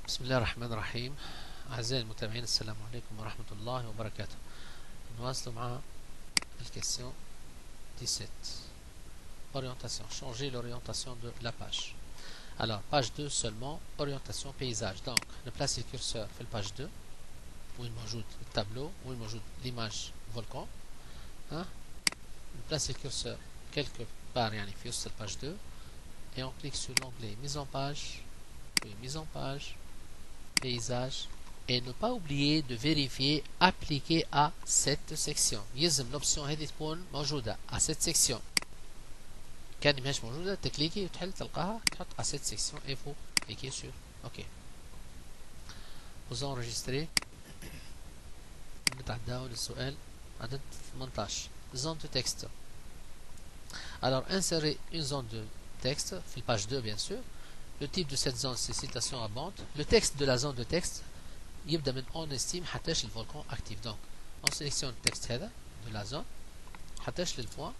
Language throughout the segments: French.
بسم الله الرحمن الرحيم. أعزائي المتابعين السلام عليكم ورحمة الله وبركاته. نواصل مع الكسيون 17. Orientation. Changer l'orientation de la page. Alors, page 2 seulement, orientation paysage. Donc, نبلاصي الكرسور في الباج 2 وين موجود التابلو وين موجود l'image volcan. نبلاصي الكرسور quelque part يعني في وسط الباج 2 et on clique sur l'onglet mise en page, puis mise en page, paysage, et ne pas oublier de vérifier appliquer à cette section. يلزم l'option هذه تكون موجودة à cette section. كان ماهيش موجودة تكليكي وتحل تلقاها تحط à cette section et vous cliquez sur OK. vous enregistrez. نتعداو للسؤال عدد 18. zone de texte. Alors insérer une zone de texte في page 2 bien sûr. Le type de cette zone c'est citation abondante. Le texte de la zone de texte يبدأ من on estime حتىش le volcan actif. Donc on sélectionne le texte هذا de la zone حتىش للpoint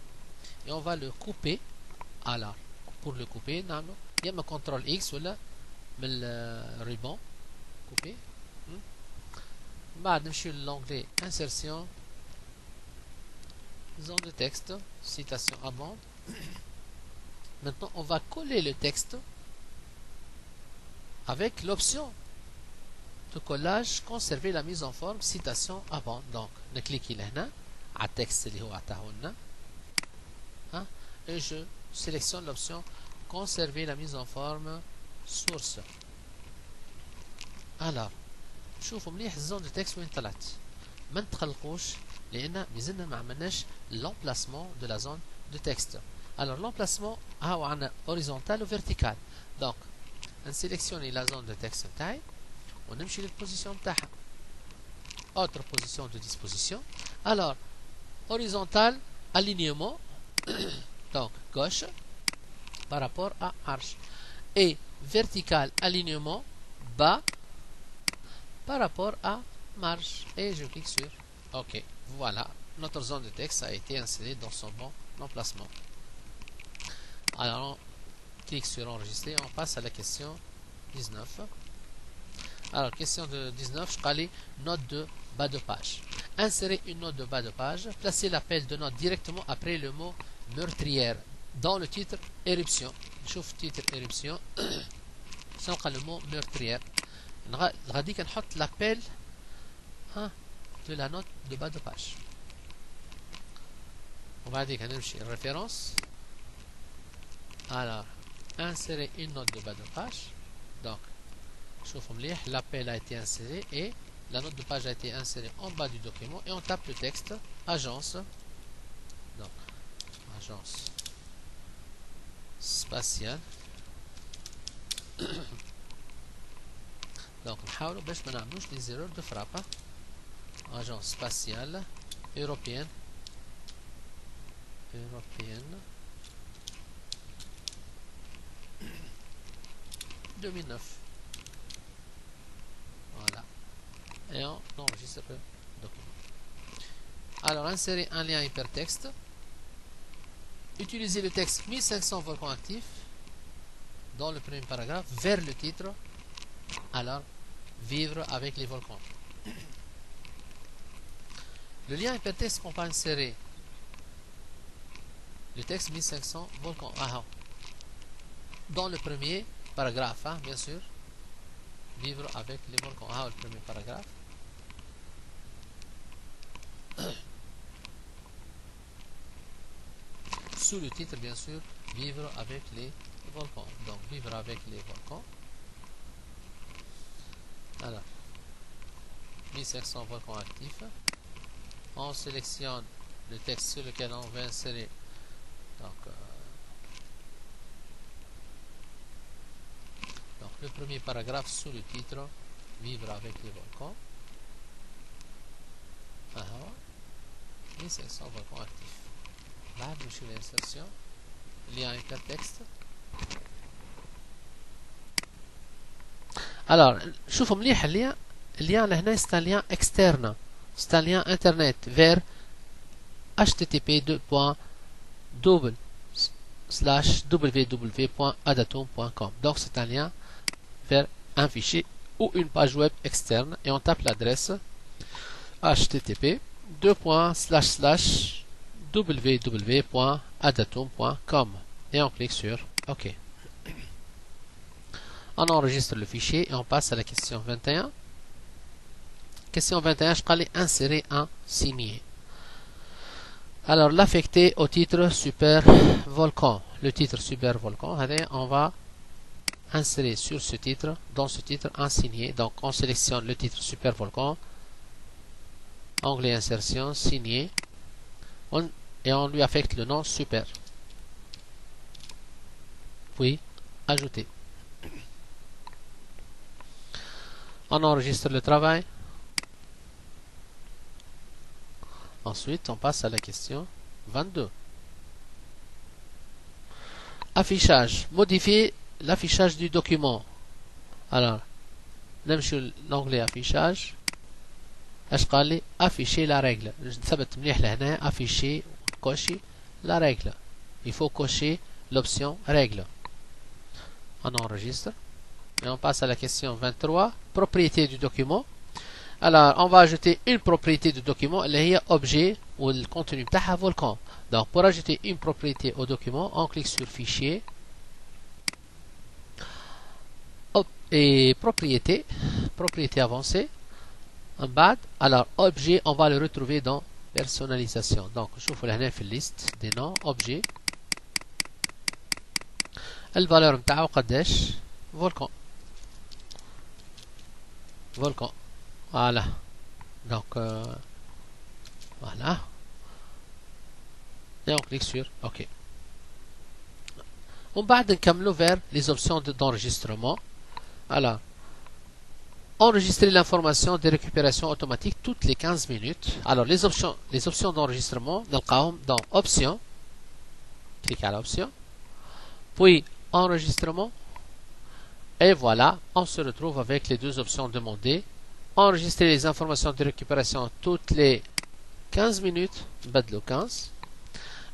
et on va le couper. Alors pour le couper نعملو يا اما CTRL X ولا من الريبون couper. بعد نمشي للonglet insertion, zone de texte, citation abondante. Maintenant on va coller le texte avec l'option de collage conserver la mise en forme citation avant. Donc نكليكي لهنا على التكست اللي هو عطاه لنا et je sélectionne l'option conserver la mise en forme source. alors شوفوا مليح الزون دو تكست وين طلعت ما نتقلقوش لان مازلنا ما عملناش l'emplacement de la zone de texte. alors l'emplacement هاو عندنا horizontal و vertical. donc نسيليكسيوني la zone de texte نتاعي ونمشي للبوزيسيون نتاعها autre position de disposition. alors horizontal alignement donc gauche par rapport à arche et vertical alignement bas par rapport à marge et je clique sur OK. Voilà, notre zone de texte a été insérée dans son bon emplacement. Alors on clique sur enregistrer, on passe à la question 19. alors question de 19 je قالي note de bas de page. insérer une note de bas de page, placer l'appel de note directement après le mot meurtrière dans le titre éruption. نشوف titre éruption سنلقى le mot meurtrière. غاديك نحط l'appel de la note de bas de page وبعديك هنمشي référence. alors insérer une note de bas de page. donc شوفوا مليح l'appel a été inséré et la note de page a été insérée en bas du document et on tape le texte agence. donc agence spatiale. donc نحاولوا باش ما نعملوش لي زيرور دو فرابا. agence spatiale européenne 2009. voilà et on enregistre le document. alors insérer un lien hypertexte. utiliser le texte 1500 volcans actifs dans le premier paragraphe vers le titre. alors vivre avec les volcans. le lien hypertexte qu'on va insérer le texte 1500 volcans dans le premier paragraphe bien sûr vivre avec les volcans. le premier paragraphe. sous le titre bien sûr vivre avec les volcans. donc vivre avec les volcans. alors 1500 volcans actifs. on sélectionne le texte sur lequel on va insérer donc le premier paragraphe sous le titre vivre avec les volcans. 1500 volcans actifs. بعد نمشي l'insertion lien hypertexte. alors شوفوا مليح اللين لهنا c'est un lien externe, c'est un lien internet vers http://www.adatom.com. donc c'est un lien vers un fichier ou une page web externe et on tape l'adresse http://www.adatum.com et on clique sur OK. On enregistre le fichier et on passe à la question 21. Question 21, je vais insérer un signé. Alors, l'affecter au titre Super Volcan. Le titre Super Volcan, on va insérer sur ce titre, dans ce titre, un signé. Donc, on sélectionne le titre Super Volcan, onglet insertion, signé, et on lui affecte le nom Super. Puis, ajouter. On enregistre le travail. Ensuite, on passe à la question 22. Affichage. Modifier l'affichage du document. Alors, نمشي l'onglet affichage. اش قال لي afficher la règle. ثبت مليح لهنا afficher cocher la règle. Il faut cocher l'option règle. On enregistre. Et on passe à la question 23. Propriété du document. Alors, on va ajouter une propriété du document, اللي هي objet ou le contenu بتاعها volcan. Donc, pour ajouter une propriété au document, on clique sur fichier et propriété avancée. En bas, alors objet, on va le retrouver dans personnalisation. Donc, شوفوا لهنا في liste des noms objet. الفالeur بتاعه قداش؟ volcan. Voilà. Donc, voilà. Et on clique sur OK. On va نكملوا vers les options d'enregistrement. Alors, enregistrer l'information de récupération automatique toutes les 15 minutes. Alors, les options d'enregistrement, نلقاهم dans options. Cliquez à l'option. Puis, enregistrement. Et voilà, on se retrouve avec les deux options demandées. Enregistrer les informations de récupération toutes les 15 minutes, بدلو 15,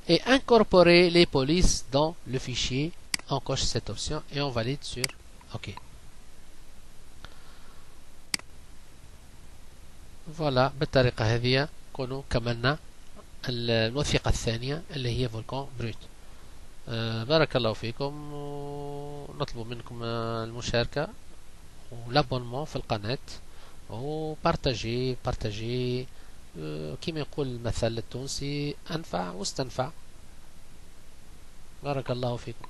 et incorporer les polices dans le fichier. On coche cette option et on valide sur OK. Voilà, بالطريقة هذه نكونوا كملنا الوثيقة الثانية اللي هي فولكان بروت. بارك الله فيكم، ونطلب منكم المشاركة والابونمون في القناة وبارتاجي كما يقول المثل التونسي أنفع واستنفع. بارك الله فيكم.